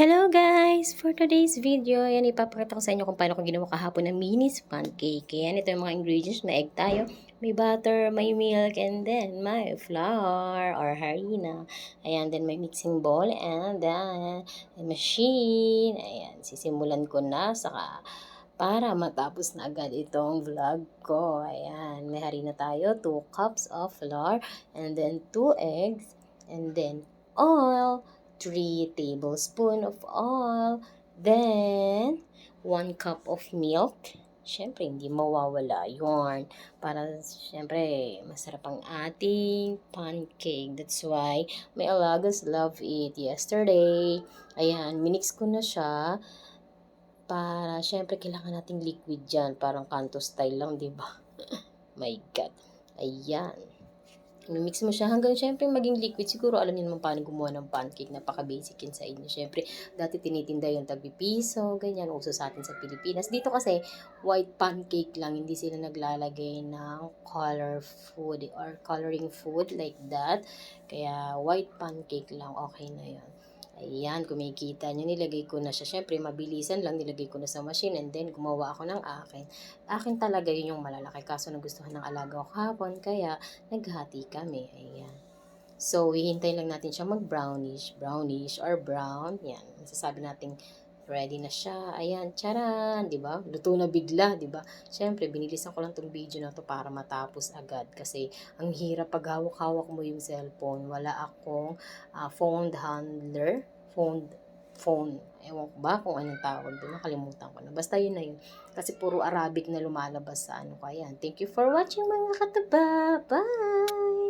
Hello guys! For today's video, ayan, ipapakita ko sa inyo kung paano ko ginawa kahapon ng minis pancake. Ayan, ito yung mga ingredients. May egg tayo, may butter, may milk, and then may flour or harina. Ayan, then may mixing bowl and then a machine. Ayan, sisimulan ko na saka para matapos na agad itong vlog ko. Ayan, may harina tayo, 2 cups of flour, and then 2 eggs, and then oil, 3 tablespoons of oil, then 1 cup of milk. Siyempre, hindi mawawala yun. Para, siyempre, masarap ang ating pancake. That's why my alagas love it yesterday. Ayan, minix ko na siya. Para, siyempre, kailangan nating liquid dyan. Parang kanto style lang, di ba? My God. Ayan. Mix mo siya hanggang syempre maging liquid. Siguro alam niyo naman paano gumawa ng pancake. Napaka-basic yun sa inyo. Syempre, dati tinitinda yung tagpipiso, ganyan. Uso sa atin sa Pilipinas. Dito kasi, white pancake lang. Hindi sila naglalagay ng color food or coloring food like that. Kaya, white pancake lang. Okay na yun. Ayan, kumikita nyo, nilagay ko na siya. Syempre, mabilisan lang, nilagay ko na sa machine and then gumawa ako ng akin. Akin talaga yun yung malalaki. Kaso nagustuhan ng alaga ko kahapon, kaya naghati kami. Ayan. So, hihintayin lang natin siya mag-brownish or brown. Yan. Masasabi natin ready na siya. Ayan, charan, 'di ba? Luto na bigla, 'di ba? Syempre, binilisan ko lang tong video na to para matapos agad kasi ang hirap pag hawak-hawak mo yung cellphone. Wala akong phone handler, phone. Ewan ko ba kung anong tawag doon. Nakalimutan ko na. Basta yun na yun. Kasi puro Arabic na lumalabas sa ano ko. Ayan. Thank you for watching mga kataba. Bye!